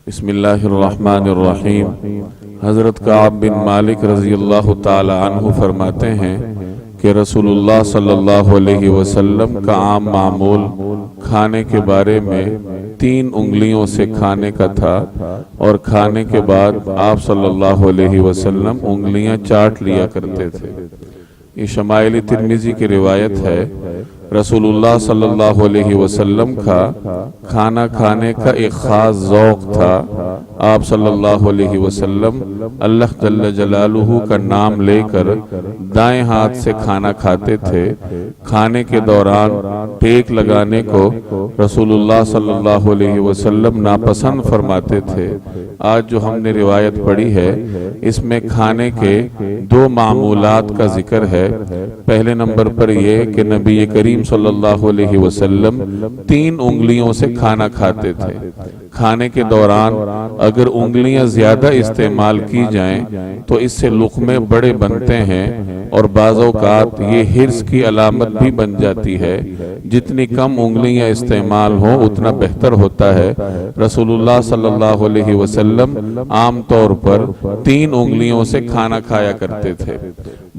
بسم اللہ الرحمن الرحیم۔ حضرت کعب بن مالک رضی اللہ تعالی عنہ فرماتے ہیں کہ رسول اللہ صلی اللہ علیہ وسلم کا عام معمول کھانے کے بارے میں 3 انگلیوں سے کھانے کا تھا، اور کھانے کے بعد آپ صلی اللہ علیہ وسلم انگلیاں چاٹ لیا کرتے تھے۔ یہ شمائل ترمذی کی روایت ہے۔ رسول اللہ صلی اللہ علیہ وسلم کا کھانا کھانے کا ایک خاص ذوق تھا۔ آپ صلی اللہ علیہ وسلم اللہ جل جلالہ کا نام لے کر دائیں ہاتھ سے کھانا کھاتے تھے۔ کھانے کے دوران ٹیک لگانے کو رسول اللہ صلی اللہ علیہ وسلم ناپسند فرماتے تھے۔ آج جو ہم نے روایت پڑھی ہے اس میں کھانے کے 2 معمولات کا ذکر ہے۔ پہلے نمبر پر یہ کہ نبی کریم صلی اللہ علیہ وسلم 3 انگلیوں سے کھانا کھاتے تھے۔ کھانے کے دوران اگر انگلیاں زیادہ استعمال کی جائیں تو اس سے لقمے بڑے بنتے ہیں، اور بعض اوقات یہ حرص کی علامت بھی بن جاتی ہے۔ جتنی کم انگلیاں استعمال ہوں اتنا بہتر ہوتا ہے۔ رسول اللہ صلی اللہ علیہ وسلم عام طور پر 3 انگلیوں سے کھانا کھایا کرتے تھے۔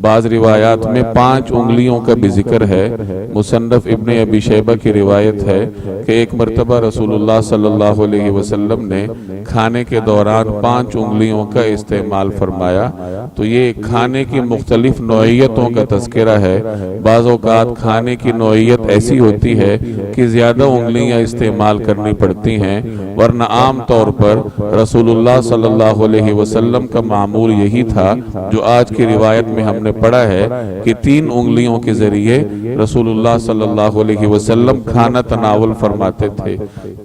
بعض روایات میں 5 انگلیوں کا بھی ذکر ہے۔ مصنف ابن ابی شیبہ کی روایت ہے کہ ایک مرتبہ رسول اللہ صلی اللہ علیہ وسلم نے کھانے کے دوران 5 انگلیوں کا استعمال فرمایا۔ تو یہ کھانے کی مختلف نوعیتوں کا تذکرہ ہے۔ بعض اوقات کھانے کی نوعیت ایسی ہوتی ہے کہ زیادہ انگلیاں استعمال کرنی پڑتی ہیں، ورنہ عام طور پر رسول اللہ صلی اللہ علیہ وسلم کا معمول یہی تھا جو آج کی روایت میں ہم نے پڑھا ہے کہ 3 انگلیوں کے ذریعے رسول اللہ صلی اللہ علیہ وسلم کھانا تناول فرماتے تھے۔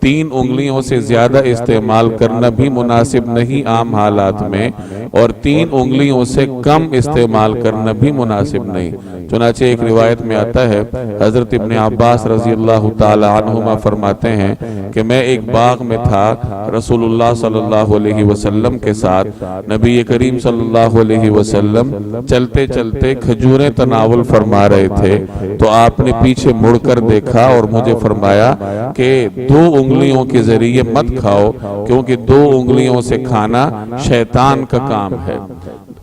3 انگلیوں سے زیادہ استعمال کرنا بھی مناسب نہیں عام حالات میں، اور 3 انگلیوں سے کم استعمال کرنا بھی مناسب نہیں۔ چنانچہ ایک روایت میں آتا ہے، حضرت ابن عباس رضی اللہ تعالی عنہما فرماتے ہیں کہ میں ایک باغ میں تھا، رسول اللہ صلی اللہ علیہ وسلم کے ساتھ نبی کریم صلی اللہ علیہ وسلم چلتے چلتے کھجوریں تناول فرما رہے تھے، تو آپ نے پیچھے مڑ کر دیکھا اور مجھے فرمایا کہ 2 انگلیوں کے ذریعے مت کھاؤ، کیونکہ 2 انگلیوں سے کھانا شیطان کا کام ہے۔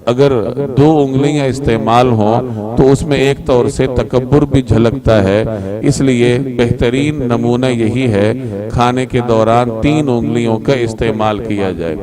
اگر 2 انگلیاں استعمال ہوں تو اس میں ایک طور سے تکبر بھی جھلکتا ہے، اس لیے بہترین نمونہ یہی ہے کھانے کے دوران 3 انگلیوں کا استعمال کیا جائے۔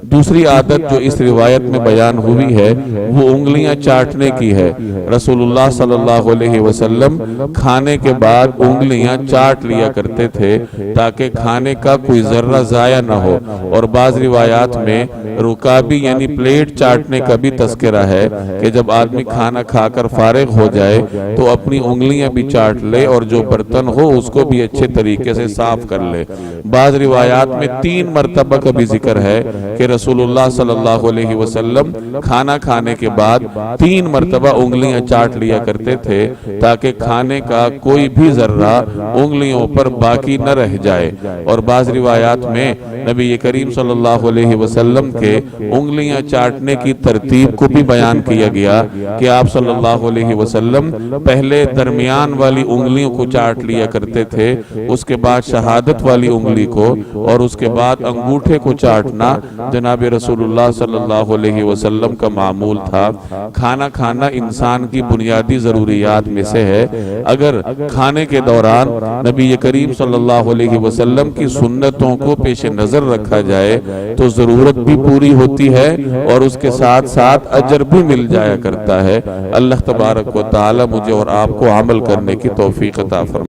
دوسری عادت جو اس روایت میں بیان ہوئی ہے وہ انگلیاں چاٹنے کی ہے۔ رسول اللہ صلی اللہ علیہ وسلم کھانے کے بعد انگلیاں چاٹ لیا کرتے تھے تاکہ کھانے کا کوئی ذرہ ضائع نہ ہو، اور بعض روایات میں رکابی یعنی پلیٹ چاٹنے کا بھی تذکرہ ہے کہ جب آدمی کھانا کھا کر فارغ ہو جائے تو اپنی انگلیاں بھی چاٹ لے اور جو برتن ہو اس کو بھی اچھے طریقے سے صاف کر لے۔ بعض روایات میں 3 مرتبہ کا بھی ذکر ہے کہ رسول اللہ صلی اللہ علیہ وسلم کھانا کھانے کے بعد 3 مرتبہ انگلیاں چاٹ لیا کرتے تھے تاکہ کھانے کا کوئی بھی ذرہ انگلیوں پر باقی نہ رہ جائے۔ اور بعض روایات میں نبی کریم صلی اللہ علیہ وسلم کے انگلیاں چاٹنے کی ترتیب کو بھی بیان کیا گیا کہ آپ صلی اللہ علیہ وسلم پہلے درمیان والی انگلیوں کو چاٹ لیا کرتے تھے، اس کے بعد شہادت والی انگلی کو، اور اس کے بعد انگوٹھے کو چاٹنا جناب رسول اللہ صلی اللہ علیہ وسلم کا معمول تھا۔ کھانا کھانا انسان کی بنیادی ضروریات میں سے ہے۔ اگر کھانے کے دوران نبی کریم صلی اللہ علیہ وسلم کی سنتوں کو پیش نظر رکھا جائے تو ضرورت بھی پوری ہوتی ہے اور اس کے ساتھ ساتھ اجر بھی مل جایا کرتا ہے۔ اللہ تبارک و تعالی مجھے اور آپ کو عمل کرنے کی توفیق عطا فرمائے۔